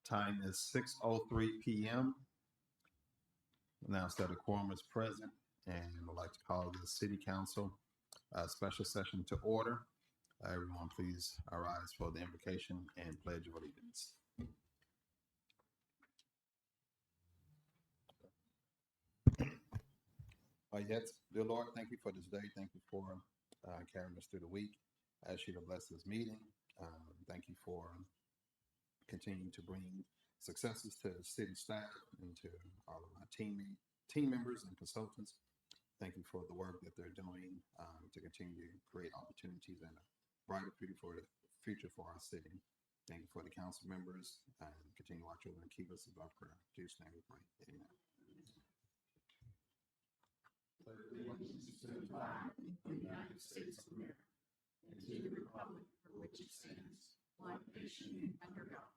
Time is 6:03 p.m. Announce that a quorum is present, and I'd like to call the City Council special session to order. Everyone, please arise for the invocation and pledge of allegiance. Yes, dear Lord, thank you for this day. Thank you for carrying us through the week. I ask you to bless this meeting. Thank you for continuing to bring successes to city staff and to all of my team members and consultants. Thank you for the work that they're doing to continue to create opportunities and a brighter future for our city. Thank you for the council members and continue to watch over and keep us above prayer. In Jesus' name we pray. Amen. Allegiance to the flag of the United States of America and to the republic for which it stands, one nation under God,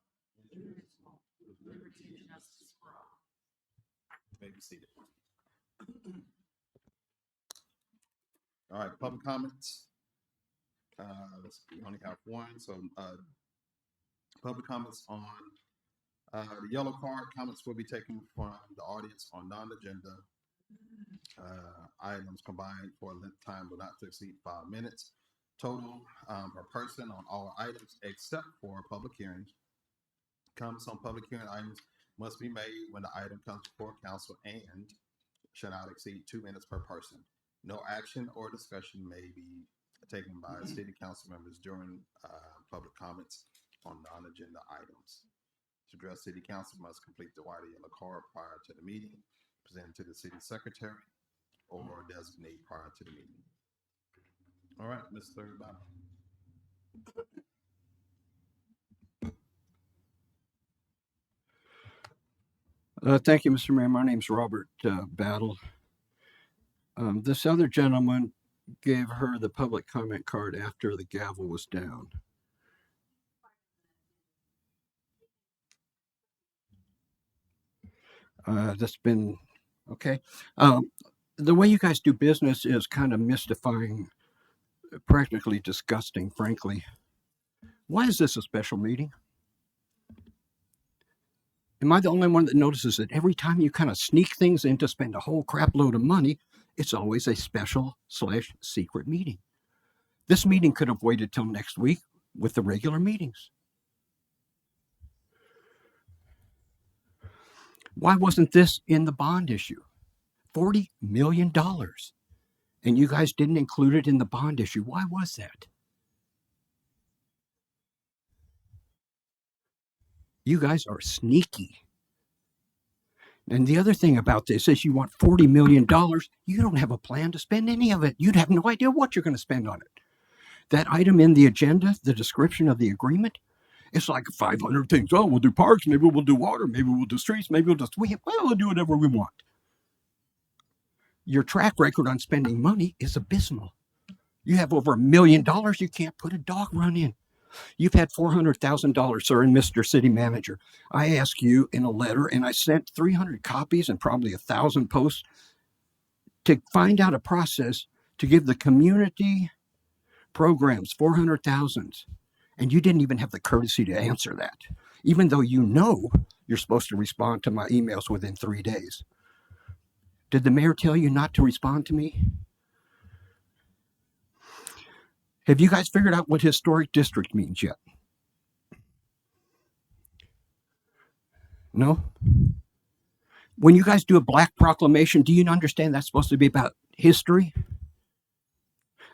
indivisible, with liberty and justice for all. You may be seated. All right, public comments. We only have one, so public comments on the yellow card. Comments will be taken from the audience on non-agenda items combined for a length time will not to exceed 5 minutes total per person on all items except for public hearings. Comments on public hearing items must be made when the item comes before council and shall not exceed 2 minutes per person. No action or discussion may be taken by city council members during public comments on non-agenda items. To address city council must complete the white or yellow card prior to the meeting, present to the city secretary, or designate prior to the meeting. All right, Mr. Bob. Thank you, Mr. Mayor. My name's Robert Battle. This other gentleman gave her the public comment card after the gavel was down. That's been okay. The way you guys do business is kind of mystifying, practically disgusting, frankly. Why is this a special meeting? Am I the only one that notices that every time you kind of sneak things in to spend a whole crap load of money, it's always a special/secret meeting? This meeting could have waited till next week with the regular meetings. Why wasn't this in the bond issue? $40 million. And you guys didn't include it in the bond issue. Why was that? You guys are sneaky. And the other thing about this is you want $40 million. You don't have a plan to spend any of it. You'd have no idea what you're going to spend on it. That item in the agenda, the description of the agreement, it's like 500 things. Oh, we'll do parks. Maybe we'll do water. Maybe we'll do streets. Maybe we'll do whatever we want. Your track record on spending money is abysmal. You have over $1 million you can't put a dog run in. You've had $400,000, sir, and Mr. City Manager. I asked you in a letter, and I sent 300 copies and probably 1,000 posts to find out a process to give the community programs $400,000. And you didn't even have the courtesy to answer that, even though you know you're supposed to respond to my emails within 3 days. Did the mayor tell you not to respond to me? Have you guys figured out what historic district means yet? No? When you guys do a black proclamation, do you understand that's supposed to be about history?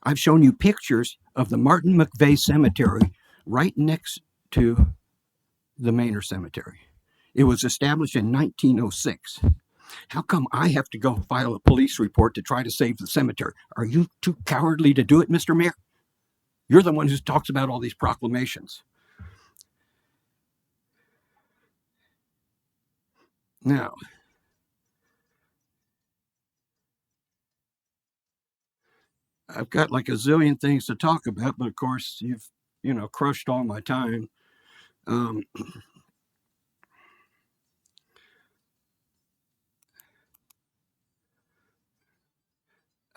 I've shown you pictures of the Martin McVeigh Cemetery right next to the Manor Cemetery. It was established in 1906. How come I have to go file a police report to try to save the cemetery? Are you too cowardly to do it, Mr. Mayor? You're the one who talks about all these proclamations. Now, I've got like a zillion things to talk about, but of course you've, crushed all my time.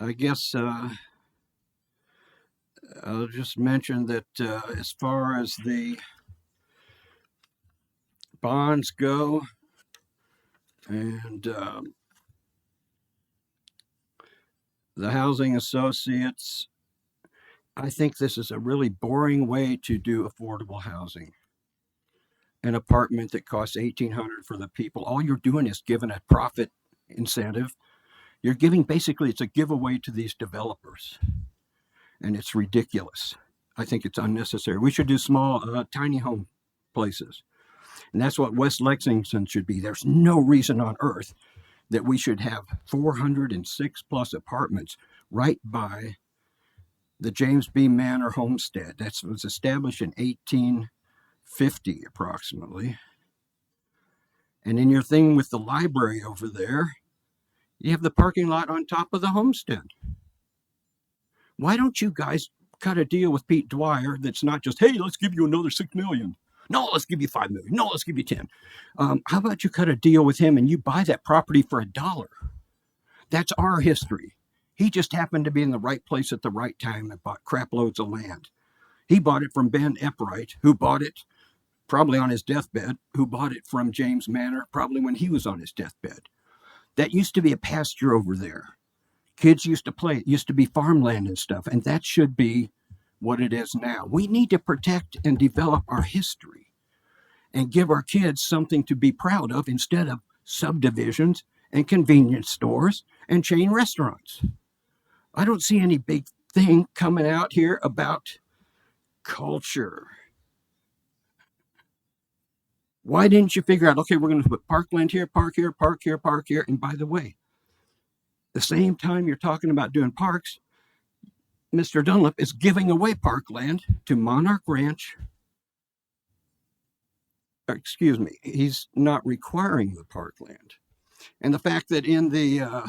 I guess I'll just mention that as far as the bonds go, and the housing associates, I think this is a really boring way to do affordable housing. An apartment that costs $1,800 for the people, all you're doing is giving a profit incentive. You're giving, basically, it's a giveaway to these developers, and it's ridiculous. I think it's unnecessary. We should do small, tiny home places, and that's what West Lexington should be. There's no reason on earth that we should have 406 plus apartments right by the James B. Manor homestead. That was established in 1850 approximately. And in your thing with the library over there, you have the parking lot on top of the homestead. Why don't you guys cut a deal with Pete Dwyer that's not just, hey, let's give you another $6 million. No, let's give you $5 million. No, let's give you 10. How about you cut a deal with him and you buy that property for $1? That's our history. He just happened to be in the right place at the right time and bought crap loads of land. He bought it from Ben Eppright, who bought it probably on his deathbed, who bought it from James Manor probably when he was on his deathbed. That used to be a pasture over there. Kids used to play. It used to be farmland and stuff, and that should be what it is now. We need to protect and develop our history and give our kids something to be proud of instead of subdivisions and convenience stores and chain restaurants. I don't see any big thing coming out here about culture. Why didn't you figure out, okay, we're going to put parkland here, park here, park here, park here. And by the way, the same time you're talking about doing parks, Mr. Dunlap is giving away parkland to Monarch Ranch. Excuse me, he's not requiring the parkland. And the fact that in the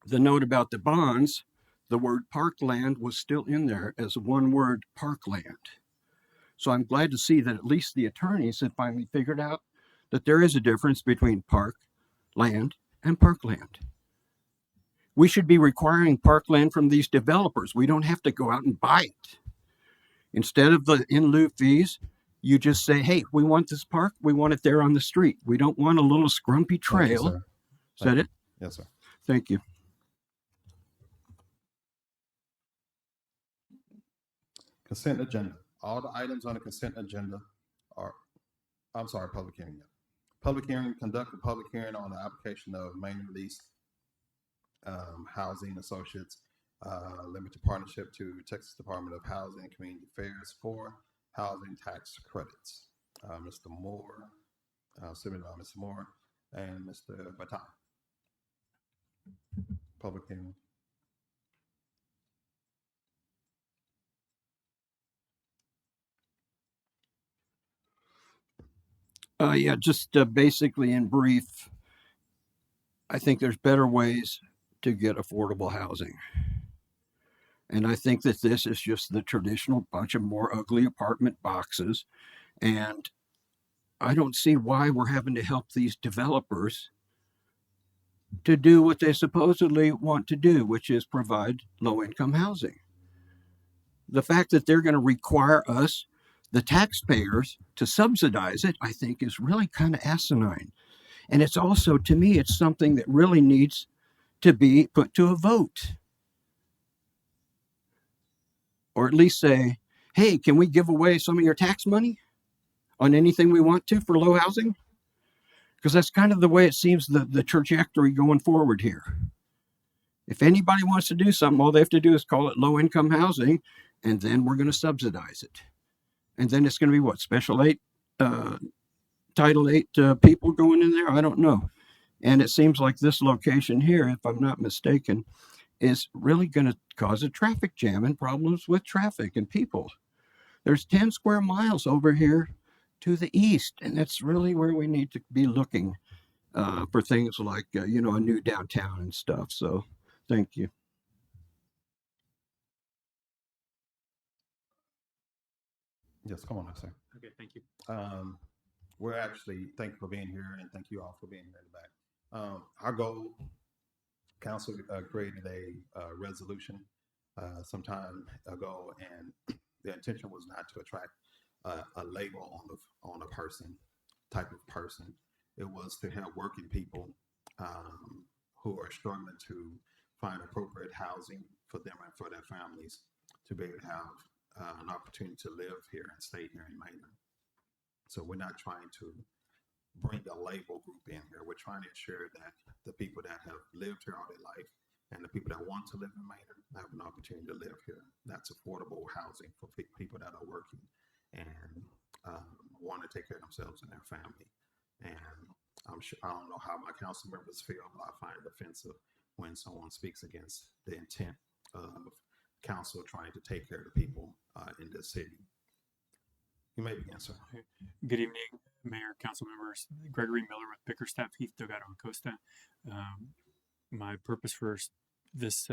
note about the bonds, the word parkland was still in there as one word, parkland. So I'm glad to see that at least the attorneys have finally figured out that there is a difference between park land and parkland. We should be requiring parkland from these developers. We don't have to go out and buy it. Instead of the in lieu fees, you just say, hey, we want this park. We want it there on the street. We don't want a little scrumpy trail. Thank you, sir. Is that it? Yes, sir. Thank you. Consent agenda. All the items on the consent agenda are, public hearing. Public hearing, conduct a public hearing on the application of main release Housing Associates limited partnership to Texas Department of Housing and Community Affairs for housing tax credits. Mr. Moore, submitted by Mr. Moore and Mr. Baton. Public hearing. Yeah, just basically in brief, I think there's better ways to get affordable housing. And I think that this is just the traditional bunch of more ugly apartment boxes. And I don't see why we're having to help these developers to do what they supposedly want to do, which is provide low-income housing. The fact that they're going to require us, the taxpayers, to subsidize it, I think is really kind of asinine. And it's also, to me, it's something that really needs to be put to a vote. Or at least say, hey, can we give away some of your tax money on anything we want to for low housing? Because that's kind of the way it seems the trajectory going forward here. If anybody wants to do something, all they have to do is call it low income housing, and then we're going to subsidize it. And then it's going to be what, Special 8, Title 8 people going in there? I don't know. And it seems like this location here, if I'm not mistaken, is really going to cause a traffic jam and problems with traffic and people. There's 10 square miles over here to the east, and that's really where we need to be looking for things like, a new downtown and stuff. So thank you. Yes, come on now, sir. Okay, thank you. We're actually, thank you for being here, and thank you all for being here in the back. Our goal, council created a resolution some time ago, and the intention was not to attract a label on a person, type of person. It was to help working people who are struggling to find appropriate housing for them and for their families to be able to have an opportunity to live here and stay here in Maynard. So we're not trying to bring a label group in here. We're trying to ensure that the people that have lived here all their life and the people that want to live in Maynard have an opportunity to live here. That's affordable housing for people that are working and want to take care of themselves and their family. And I'm sure, I don't know how my council members feel, but I find it offensive when someone speaks against the intent of council trying to take care of the people in this city. You may begin, sir. Good evening, Mayor, council members. Gregory Miller with Bickerstaff, Heath, Delgado, and Costa. My purpose for this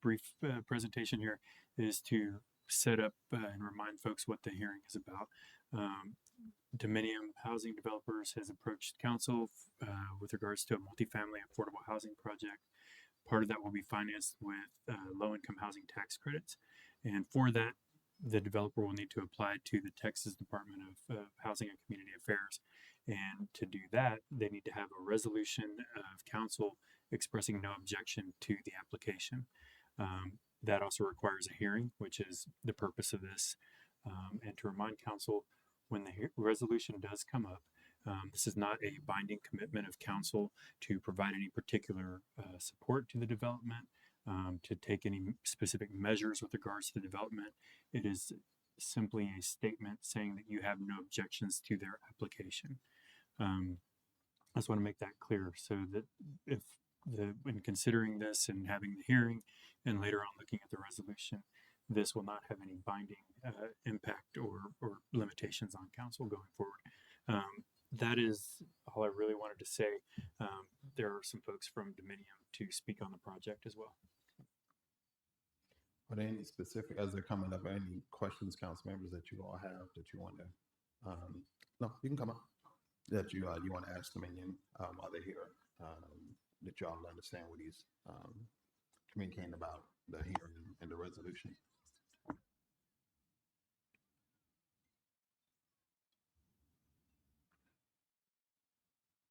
brief presentation here is to set up and remind folks what the hearing is about. Dominium Housing Developers has approached council with regards to a multifamily affordable housing project. Part of that will be financed with low-income housing tax credits, and for that, the developer will need to apply to the Texas Department of Housing and Community Affairs. And to do that, they need to have a resolution of council expressing no objection to the application. That also requires a hearing, which is the purpose of this. And to remind council, when the resolution does come up, this is not a binding commitment of council to provide any particular support to the development, to take any specific measures with regards to the development. It is simply a statement saying that you have no objections to their application. I just want to make that clear so that when considering this and having the hearing and later on looking at the resolution, this will not have any binding impact or limitations on council going forward. That is all I really wanted to say. There are some folks from Dominium to speak on the project as well. Are there any specific, as they're coming up, any questions, council members, that you all have that you want to, no, you can come up, that you want to ask Dominion while they're here, that y'all understand what he's communicating about the hearing and the resolution?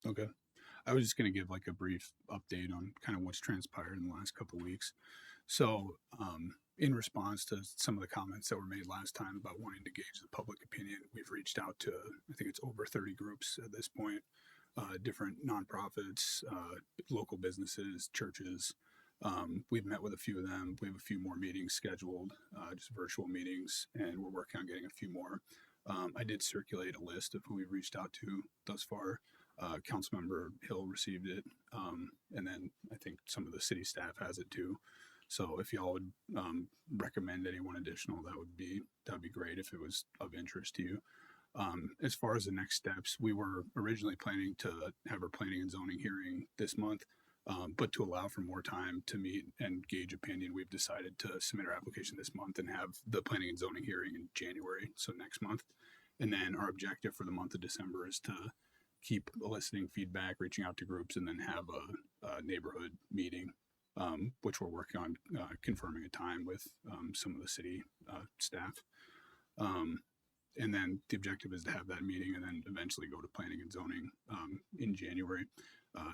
Okay. I was just going to give like a brief update on kind of what's transpired in the last couple of weeks. So, in response to some of the comments that were made last time about wanting to gauge the public opinion, we've reached out to, I think it's over 30 groups at this point, different nonprofits, local businesses, churches. We've met with a few of them. We have a few more meetings scheduled, just virtual meetings, and we're working on getting a few more. I did circulate a list of who we've reached out to thus far. Councilmember Hill received it, and then I think some of the city staff has it too. So if y'all would recommend anyone additional, that'd be great if it was of interest to you. As far as the next steps, we were originally planning to have our planning and zoning hearing this month, but to allow for more time to meet and gauge opinion, we've decided to submit our application this month and have the planning and zoning hearing in January, so next month. And then our objective for the month of December is to keep eliciting feedback, reaching out to groups, and then have a neighborhood meeting, which we're working on confirming a time with some of the city staff. And then the objective is to have that meeting and then eventually go to planning and zoning in January.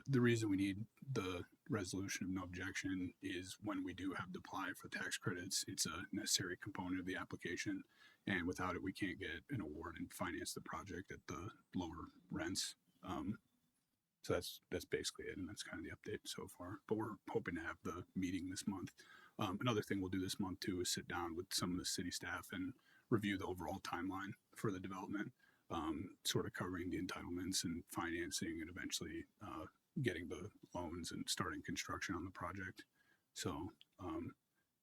The reason we need the resolution of no objection is when we do have to apply for tax credits, it's a necessary component of the application. And without it, we can't get an award and finance the project at the lower rents. So that's basically it. And that's kind of the update so far. But we're hoping to have the meeting this month. Another thing we'll do this month too is sit down with some of the city staff and review the overall timeline for the development, sort of covering the entitlements and financing and eventually getting the loans and starting construction on the project. So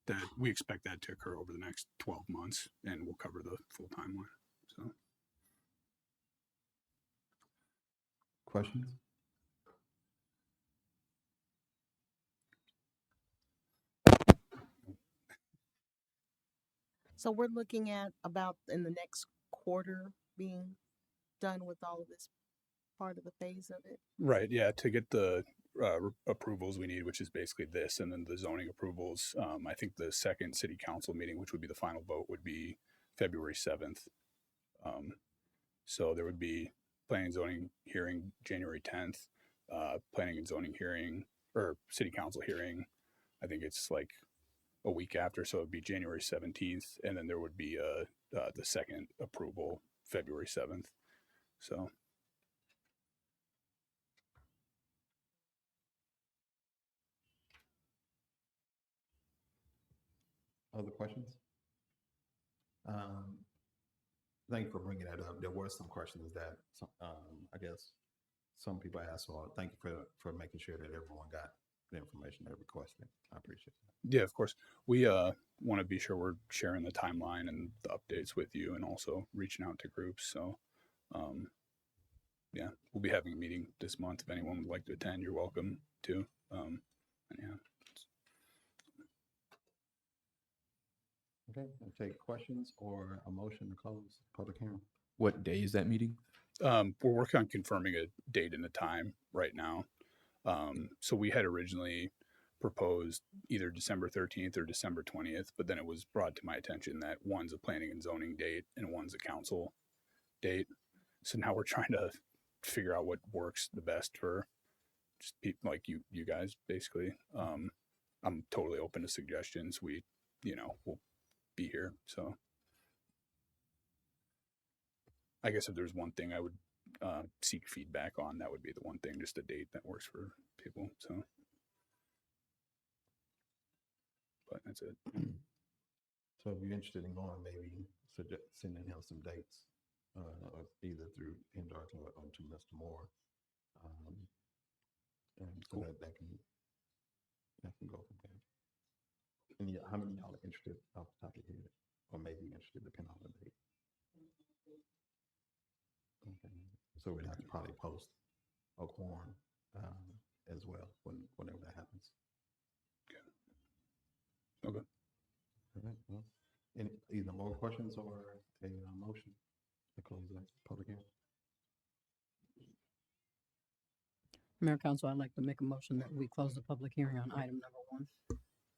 that we expect that to occur over the next 12 months and we'll cover the full timeline. So Questions? So we're looking at about in the next quarter being done with all of this part of the phase of it. right, yeah, to get the approvals we need, which is basically this, and then the zoning approvals. I think the second city council meeting, which would be the final vote, would be February 7th. So there would be planning and zoning hearing January 10th, planning and zoning hearing or city council hearing. I think it's like a week after, so it'd be January 17th, and then there would be the second approval February 7th. So Other questions? Thank you for bringing that up. There were some questions that, I guess, some people asked. So thank you for making sure that everyone got the information they requested. I appreciate that. yeah, of course, we want to be sure we're sharing the timeline and the updates with you, and also reaching out to groups. So yeah, we'll be having a meeting this month. If anyone would like to attend, you're welcome to. And yeah. Okay, I'll take questions or a motion to close public hearing. What day is that meeting? We're working on confirming a date and a time right now. So we had originally proposed either December 13th or December 20th, but then it was brought to my attention that one's a planning and zoning date and one's a council date. So now we're trying to figure out what works the best for just people like you guys, basically. I'm totally open to suggestions. We'll be here. So I guess if there's one thing I would seek feedback on, that would be the one thing, just a date that works for people. So, but that's it. So if you're interested in going, maybe sending him some dates, either through indirectly or to Mr. Moore, and so that can go from there. And how many of y'all are interested off the top of your head, or maybe interested depending on the date? Okay, so we'd have to probably post a quorum as well whenever that happens. Okay. All right. Well, any either more questions or a motion to close the public hearing? Mayor Council, I'd like to make a motion that we close the public hearing on item number 1.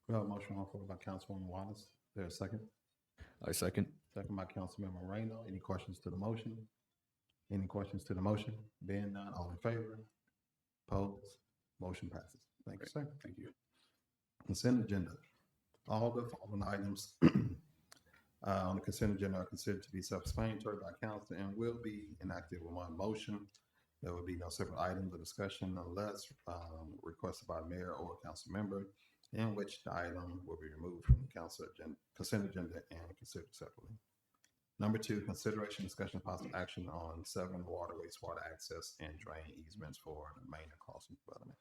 We have a motion on the floor by Councilwoman Wallace. Is there a second? I second. Second by Councilmember Moreno. Any questions to the motion? Any questions to the motion? Being none, all in favor? Opposed? Motion passes. Thank you, sir. Thank you. Consent agenda. All the following items on the consent agenda are considered to be self-explanatory by council and will be enacted with one motion. There will be no separate items of discussion unless requested by mayor or council member, in which the item will be removed from the council agenda, consent agenda and considered separately. Number 2, consideration, discussion, possible action on 7 water, wastewater access and drain easements for the main and crossing development.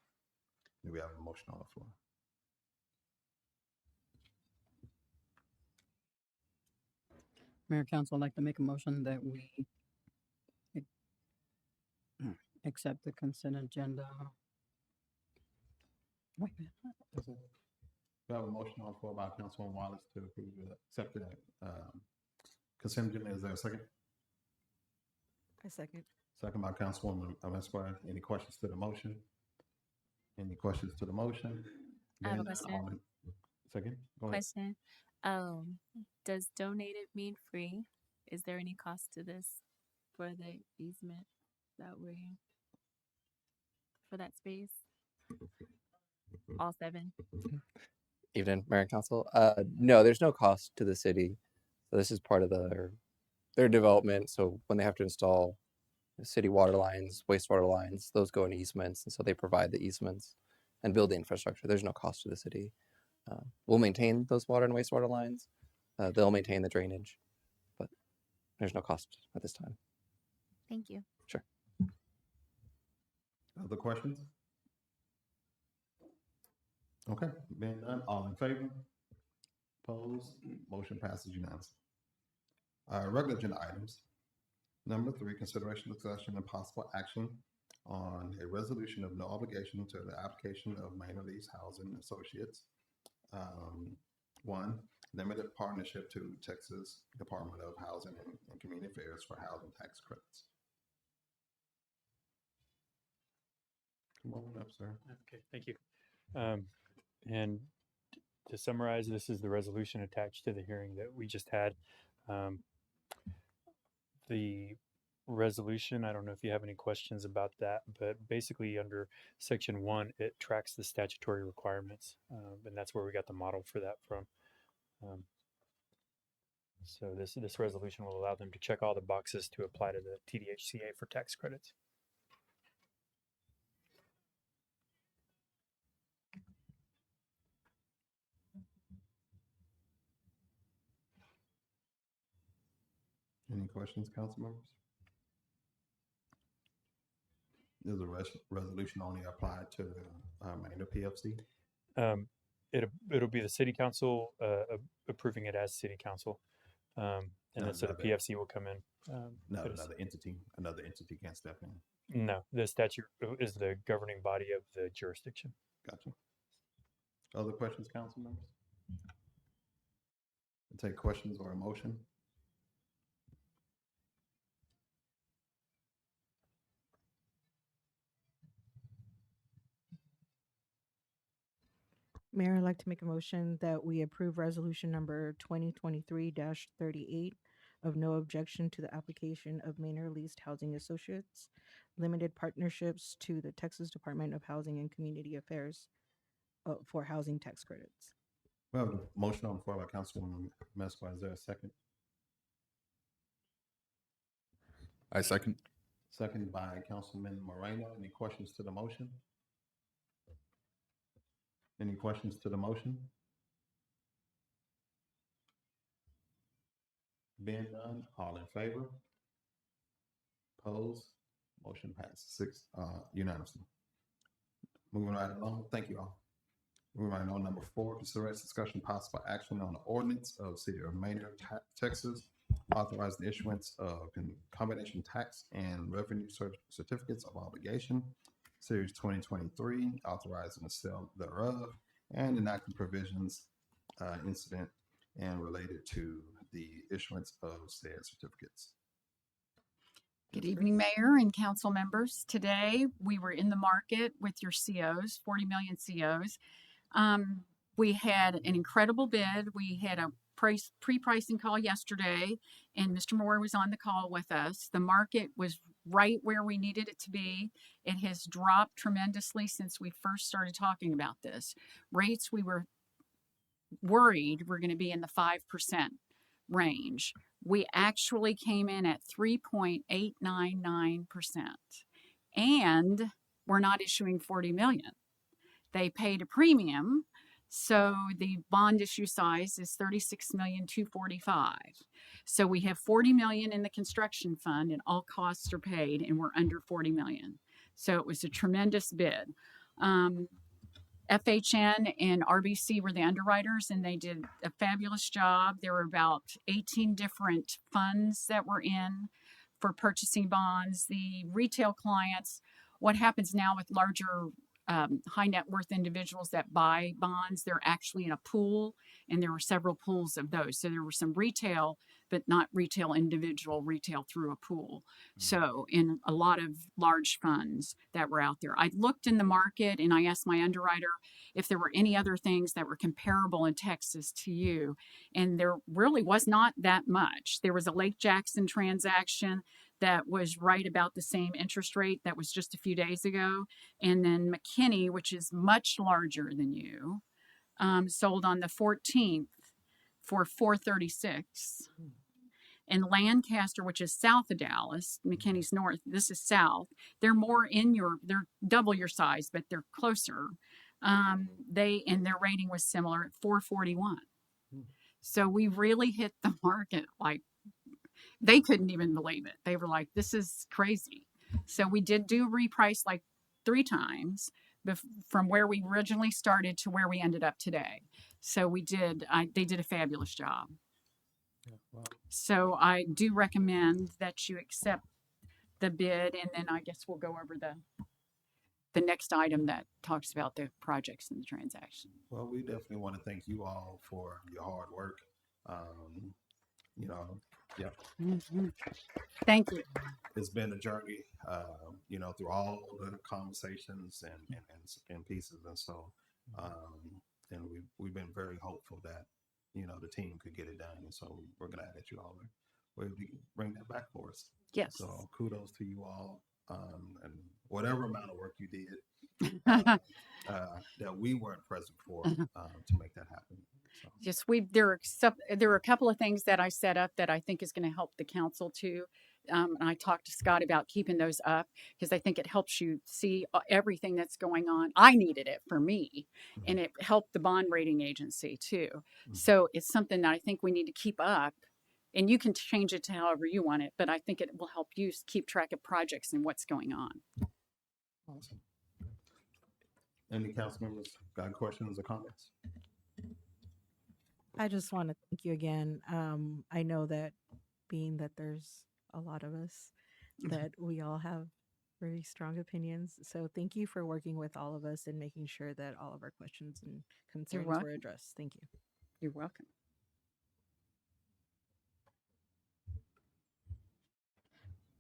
Do we have a motion on the floor? Mayor Council, I'd like to make a motion that we accept the consent agenda. Wait a minute. We have a motion on the floor by Councilwoman Wallace to approve accept the consent agenda. Is there a second? I second. Second by Councilwoman Esquire. Any questions to the motion? Any questions to the motion? I have a Being none, question. all in- Second? Go ahead. Question. Does donated mean free? Is there any cost to this for the easement that we for that space? All 7? Evening, Mayor and Council. No, there's no cost to the city. So this is part of their development. So when they have to install city water lines, wastewater lines, those go in easements. And so they provide the easements and build the infrastructure. There's no cost to the city. We'll maintain those water and wastewater lines. They'll maintain the drainage, but there's no cost at this time. Thank you. Sure. Other questions? Okay, being none, all in favor? Opposed? Motion passes unanimously. Regular agenda items. Number 3, consideration, discussion, and possible action on a resolution of no obligation to the application of Manor Lease Housing Associates. 1, limited partnership to Texas Department of Housing and Community Affairs for housing tax credits. Come on up, sir. Okay, thank you. And to summarize, this is the resolution attached to the hearing that we just had. the resolution, I don't know if you have any questions about that, but basically under section 1, it tracks the statutory requirements, and that's where we got the model for that from. So this resolution will allow them to check all the boxes to apply to the TDHCA for tax credits. Any questions, council members? Does the resolution only apply to Manor PFC? It'll be the city council approving it as city council, and then so the Another- PFC will come in. No, but it's- another entity can't step in. No, the statute is the governing body of the jurisdiction. Gotcha. Other questions, council members? I'll take questions or a motion. Mayor, I'd like to make a motion that we approve resolution number 2023-38 of no objection to the application of Manor Leased Housing Associates Limited Partnerships to the Texas Department of Housing and Community Affairs for housing tax credits. We have a motion on the floor by Councilwoman Mesqua. Is there a second? I second. Second by Councilman Moreno. Any questions to the motion? Any questions to the motion? Being none, all in favor? Opposed? Motion passes unanimously. Moving right along. Thank you all. Moving right on, number 4, consideration, discussion, possible action on the ordinance of City of Manor, Texas, authorizing the issuance of combination tax and revenue certificates of obligation, Series 2023, authorizing the sale thereof, and enacting provisions incident and related to the issuance of said certificates. Good evening, Mayor and council members. Today, we were in the market with your COs, 40 million COs. We had an incredible bid. We had a pre-pricing call yesterday, and Mr. Moore was on the call with us. The market was right where we needed it to be. It has dropped tremendously since we first started talking about this. Rates, we were worried were going to be in the 5% range. We actually came in at 3.899%. And we're not issuing 40 million. They paid a premium, so the bond issue size is 36,245,000. So we have 40 million in the construction fund, and all costs are paid, and we're under 40 million. So it was a tremendous bid. FHN and RBC were the underwriters, and they did a fabulous job. There were about 18 different funds that were in for purchasing bonds. The retail clients, what happens now with larger high net worth individuals that buy bonds, they're actually in a pool, and there were several pools of those. So there were some retail, but not retail individual, retail through a pool. So in a lot of large funds that were out there. I looked in the market and I asked my underwriter if there were any other things that were comparable in Texas to you. And there really was not that much. There was a Lake Jackson transaction that was right about the same interest rate that was just a few days ago. And then McKinney, which is much larger than you, sold on the 14th for $436. And Lancaster, which is south of Dallas, McKinney's north, this is south. They're more they're double your size, but they're closer. And their rating was similar at 441. So we really hit the market like they couldn't even believe it. They were like, this is crazy. So we did do reprice like 3 times from where we originally started to where we ended up today. So they did a fabulous job. Yeah, wow. So I do recommend that you accept the bid, and then I guess we'll go over the next item that talks about the projects and the transaction. Well, we definitely want to thank you all for your hard work. Thank you. It's been a journey, through all the conversations and pieces. And so, and we've been very hopeful that, the team could get it done. And so we're glad that you all we bring that back for us. Yes. So kudos to you all, and whatever amount of work you did that we weren't present for to make that happen. So. Yes, there are a couple of things that I set up that I think is going to help the council too. And I talked to Scott about keeping those up because I think it helps you see everything that's going on. I needed it for me, and it helped the bond rating agency too. So it's something that I think we need to keep up. And you can change it to however you want it, but I think it will help you keep track of projects and what's going on. Awesome. Any council members got questions or comments? I just want to thank you again. I know that being that there's a lot of us, that we all have very strong opinions. So thank you for working with all of us and making sure that all of our questions and concerns were welcome. addressed. Thank you. You're welcome.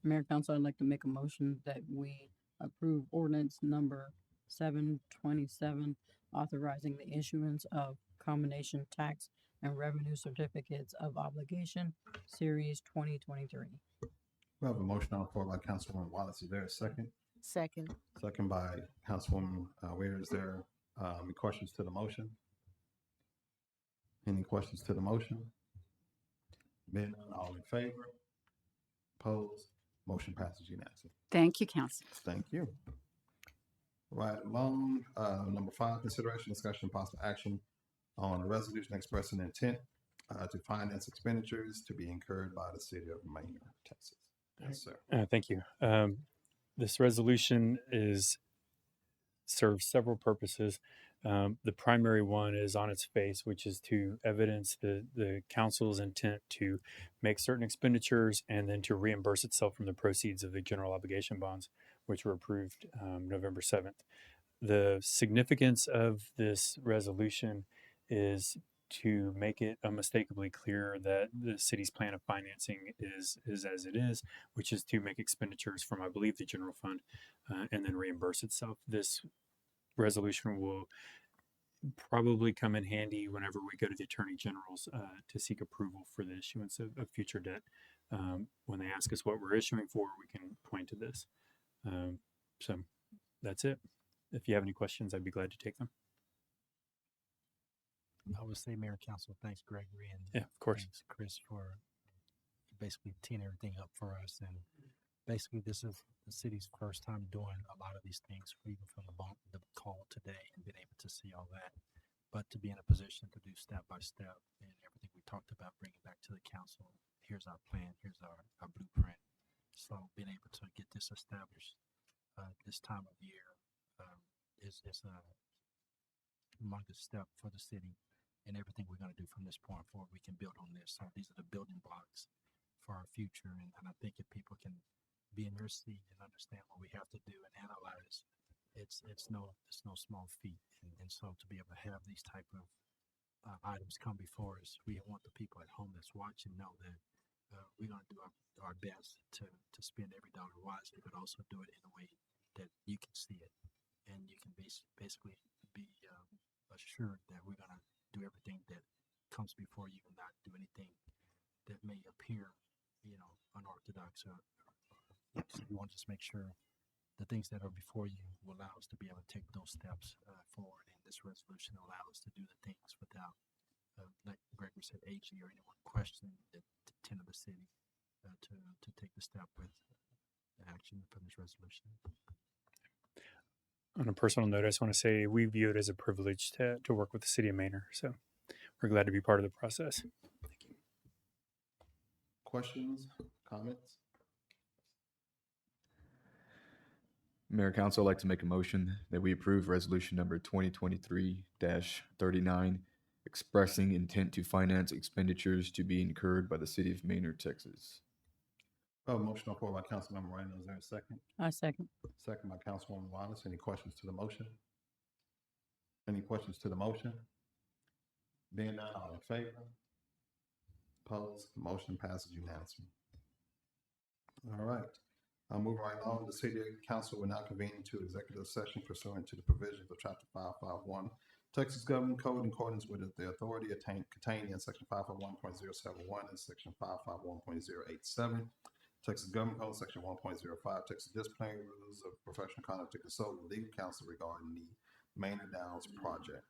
Mayor Council, I'd like to make a motion that we approve ordinance number 727, authorizing the issuance of combination tax and revenue certificates of obligation, series 2023. We have a motion on the floor by Councilwoman Wallace. Is there a second? Second. Second by Councilwoman Ware. Is there any questions to the motion? Any questions to the motion? Being none, all in favor? Opposed? Motion passes unanimously. Thank you, Council. Thank you. Right along, number 5, consideration, discussion, possible action on a resolution expressing intent to finance expenditures to be incurred by the city of Manor, Texas. Yes, sir. Thank you. This resolution serves several purposes. The primary one is on its face, which is to evidence the council's intent to make certain expenditures and then to reimburse itself from the proceeds of the general obligation bonds, which were approved November 7th. The significance of this resolution is to make it unmistakably clear that the city's plan of financing is as it is, which is to make expenditures from, I believe, the general fund and then reimburse itself. This resolution will probably come in handy whenever we go to the Attorney General's to seek approval for the issuance of future debt. When they ask us what we're issuing for, we can point to this. So that's it. If you have any questions, I'd be glad to take them. I would say, Mayor Council, thanks Gregory and Yeah, of course. thanks Chris for basically teeing everything up for us. And basically, this is the city's first time doing a lot of these things, even from the call today, and being able to see all that. But to be in a position to do step by step and everything we talked about, bring it back to the council. Here's our plan. Here's our blueprint. So being able to get this established this time of year is a humongous step for the city. And everything we're going to do from this point forward, we can build on this. So these are the building blocks for our future. And I think if people can be in your seat and understand what we have to do and analyze, it's no small feat. And so to be able to have these type of items come before us, we want the people at home that's watching know that we're going to do our best to spend every dollar wisely, but also do it in a way that you can see it. And you can basically be assured that we're going to do everything that comes before you and not do anything that may appear, unorthodox or so we want to just make sure the things that are before you will allow us to be able to take those steps forward. And this resolution will allow us to do the things without, like Gregory said, AG or anyone questioning the intent of the city to take the step with the action from this resolution. On a personal note, I just want to say we view it as a privilege to work with the city of Manor. So we're glad to be part of the process. Thank you. Questions, comments? Mayor Council, I'd like to make a motion that we approve resolution number 2023-39, expressing intent to finance expenditures to be incurred by the city of Manor, Texas. Oh, motion on the floor by Councilmember Moreno. Is there a second? I second. Second by Councilwoman Wallace. Any questions to the motion? Any questions to the motion? Being none, all in favor? Opposed? Motion passes unanimously. All right. I'll move right along. The City Council will now convene into executive session pursuant to the provisions of Chapter 551 Texas Government Code in accordance with the authority contained in section 551.071 and section 551.087. Texas Government Code, section 1.05, Texas Disciplinary Rules of Professional Conduct to consult with legal counsel regarding the Maynard Downs project.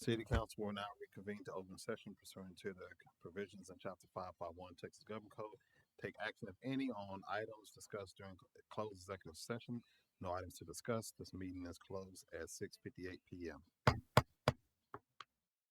City Council will now reconvene to open session pursuant to the provisions in Chapter 551 Texas Government Code. Take action, if any, on items discussed during closed executive session. No items to discuss. This meeting is closed at 6:58 p.m.